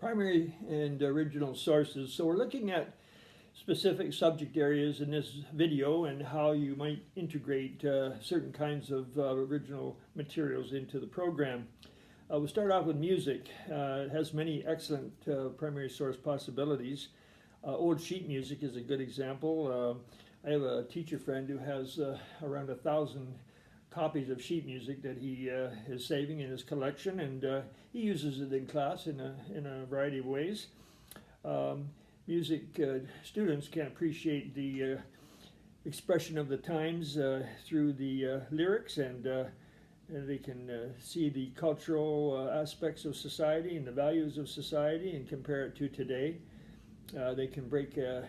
primary and original sources. So we're looking at specific subject areas in this video and how you might integrate certain kinds of original materials into the program. We'll start off with music. It has many excellent primary source possibilities. Old sheet music is a good example. I have a teacher friend who has around 1,000 copies of sheet music that he is saving in his collection, and he uses it in class in a variety of ways. Music students can appreciate the expression of the times through the lyrics, and they can see the cultural aspects of society and the values of society and compare it to today. They can break the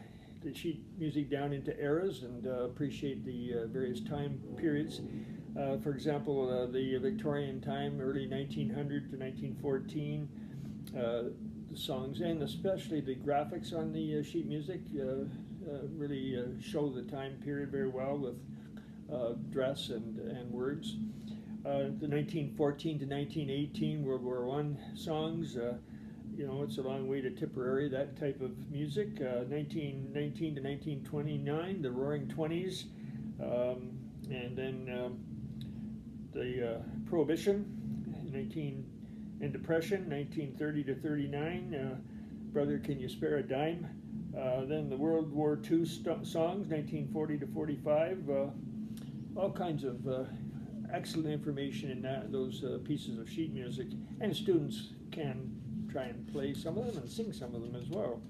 sheet music down into eras and appreciate the various time periods. For example, the Victorian time, early 1900 to 1914, the songs and especially the graphics on the sheet music really show the time period very well with dress and words. The 1914 to 1918 World War I songs, it's a long way to Tipperary, that type of music. 1919 to 1929, the Roaring Twenties, and then the Prohibition, and Depression, 1930 to 39, Brother Can You Spare a Dime? Then the World War II songs, 1940 to 45, all kinds of excellent information in those pieces of sheet music, and students can try and play some of them and sing some of them as well.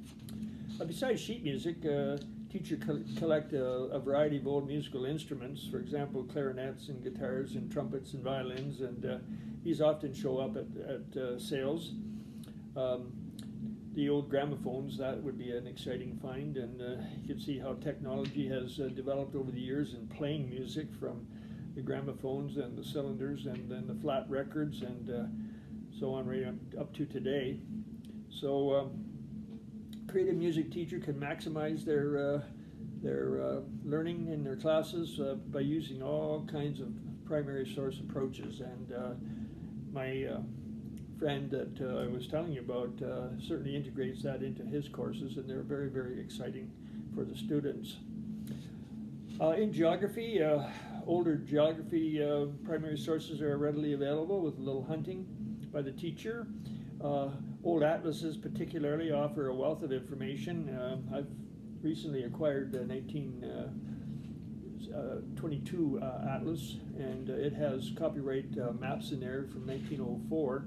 Besides sheet music, teachers collect a variety of old musical instruments, for example, clarinets and guitars and trumpets and violins, and these often show up at sales. The old gramophones, that would be an exciting find, and you can see how technology has developed over the years in playing music, from the gramophones and the cylinders and then the flat records and so on right up to today. So creative music teacher can maximize their learning in their classes by using all kinds of primary source approaches, and my friend that I was telling you about certainly integrates that into his courses, and they're very, very exciting for the students. In geography, older geography primary sources are readily available with a little hunting by the teacher. Old atlases particularly offer a wealth of information. I've recently acquired the 1922 atlas, and it has copyright maps in there from 1904.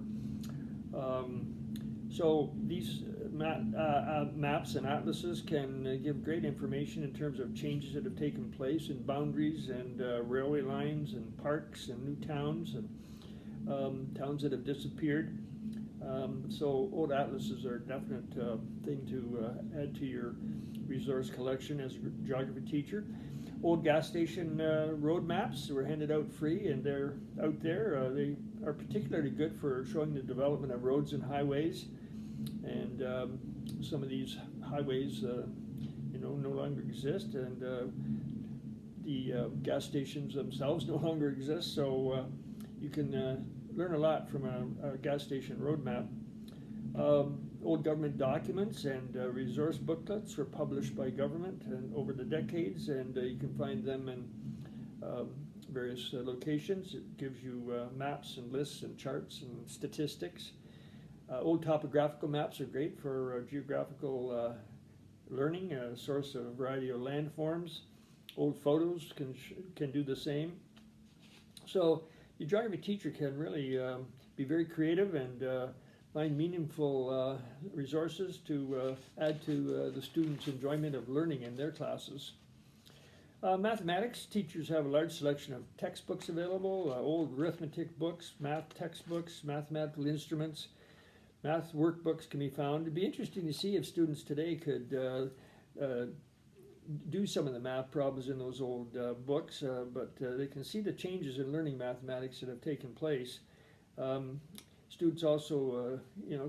So these maps and atlases can give great information in terms of changes that have taken place in boundaries and railway lines and parks and new towns and towns that have disappeared. So old atlases are a definite thing to add to your resource collection as a geography teacher. Old gas station road maps were handed out free, and they're out there. They are particularly good for showing the development of roads and highways, and some of these highways no longer exist, and the gas stations themselves no longer exist, so you can learn a lot from a gas station road map. Old government documents and resource booklets were published by government and over the decades, and you can find them in various locations. It gives you maps and lists and charts and statistics. Old topographical maps are great for geographical learning, a source of a variety of landforms. Old photos can do the same. So the geography teacher can really be very creative and find meaningful resources to add to the students' enjoyment of learning in their classes. Mathematics, teachers have a large selection of textbooks available, old arithmetic books, math textbooks, mathematical instruments, math workbooks can be found. It'd be interesting to see if students today could do some of the math problems in those old books, but they can see the changes in learning mathematics that have taken place. Students also,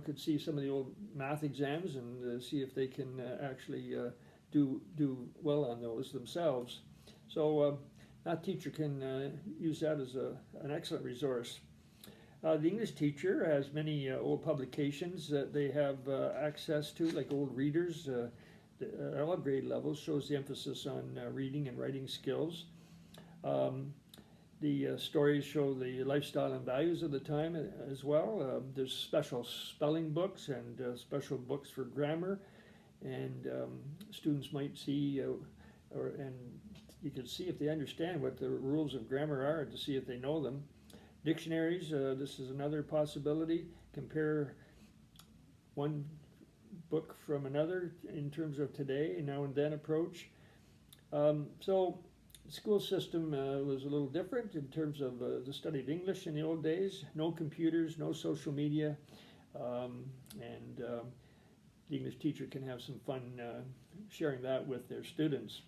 could see some of the old math exams and see if they can actually do well on those themselves. So that teacher can use that as an excellent resource. The English teacher has many old publications that they have access to, like old readers. At all grade levels, shows the emphasis on reading and writing skills. The stories show the lifestyle and values of the time as well. There's special spelling books and special books for grammar, and students might see, and you can see if they understand what the rules of grammar are to see if they know them. Dictionaries, this is another possibility. Compare one book from another in terms of today, now and then approach. So the school system was a little different in terms of the study of English in the old days. No computers, no social media, and the English teacher can have some fun sharing that with their students.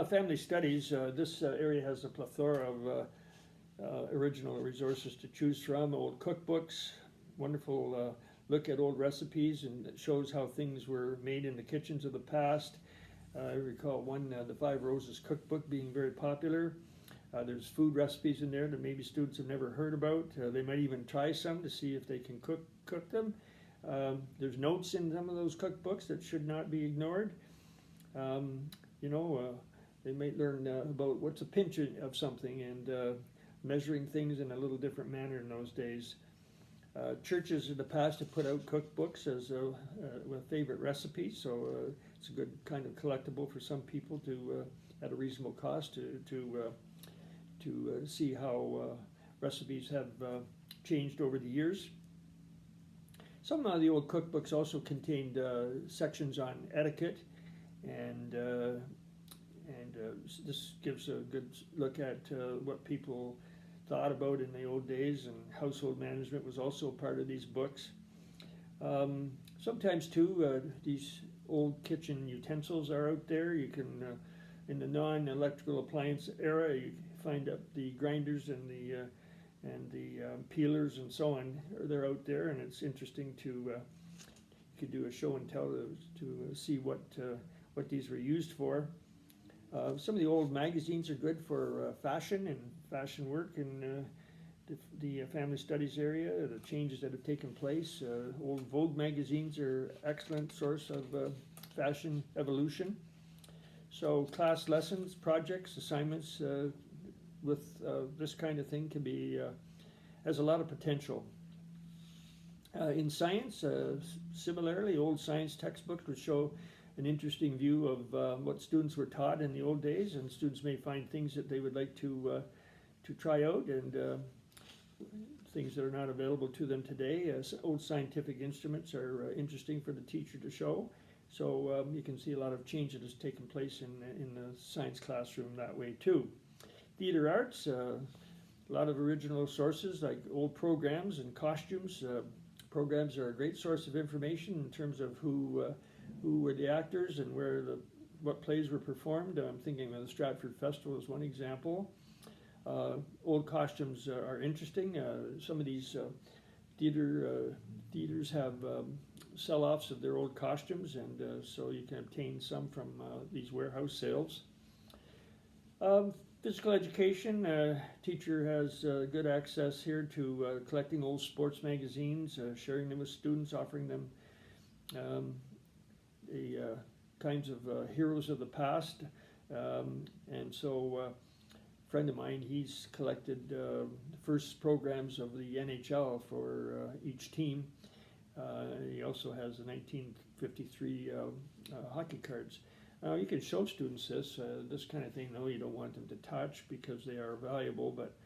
Family studies, this area has a plethora of original resources to choose from. Old cookbooks, wonderful look at old recipes, and it shows how things were made in the kitchens of the past. I recall one, the Five Roses cookbook, being very popular. There's food recipes in there that maybe students have never heard about. They might even try some to see if they can cook them. There's notes in some of those cookbooks that should not be ignored. They might learn about what's a pinch of something, and measuring things in a little different manner in those days. Churches in the past have put out cookbooks as with favorite recipes, so it's a good kind of collectible for some people to, at a reasonable cost, to see how recipes have changed over the years. Some of the old cookbooks also contained sections on etiquette, and this gives a good look at what people thought about in the old days, and household management was also part of these books. Sometimes too, these old kitchen utensils are out there. You can, in the non-electrical appliance era, you find up the grinders and the peelers and so on. They're out there, and it's interesting to you could do a show and tell to see what these were used for. Some of the old magazines are good for fashion and fashion work in the family studies area, the changes that have taken place. Old Vogue magazines are excellent source of fashion evolution. So class lessons, projects, assignments with this kind of thing can be, has a lot of potential. In science, similarly, old science textbooks would show an interesting view of what students were taught in the old days, and students may find things that they would like to try out, and things that are not available to them today. Old scientific instruments are interesting for the teacher to show, so you can see a lot of change that has taken place in the science classroom that way too. Theater arts, a lot of original sources like old programs and costumes. Programs are a great source of information in terms of who were the actors and what plays were performed. I'm thinking of the Stratford Festival as one example. Old costumes are interesting. Some of these theaters have sell-offs of their old costumes, and so you can obtain some from these warehouse sales. Physical education, teacher has good access here to collecting old sports magazines, sharing them with students, offering them the kinds of heroes of the past. And so a friend of mine, he's collected the first programs of the NHL for each team. He also has the 1953 hockey cards. You can show students this kind of thing. No, you don't want them to touch because they are valuable, but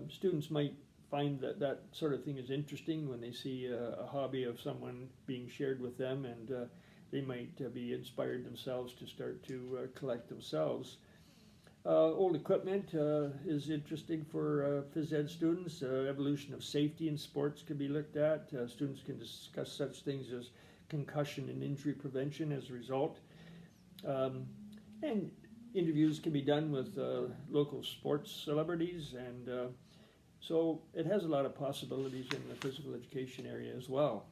students might find that sort of thing is interesting when they see a hobby of someone being shared with them, and they might be inspired themselves to start to collect themselves. Old equipment is interesting for phys ed students. Evolution of safety in sports can be looked at. Students can discuss such things as concussion and injury prevention as a result. And interviews can be done with local sports celebrities, and so it has a lot of possibilities in the physical education area as well.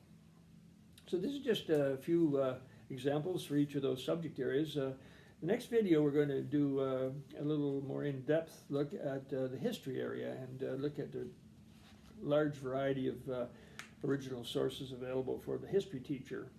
So this is just a few examples for each of those subject areas. The next video we're going to do a little more in-depth look at the history area and look at the large variety of original sources available for the history teacher.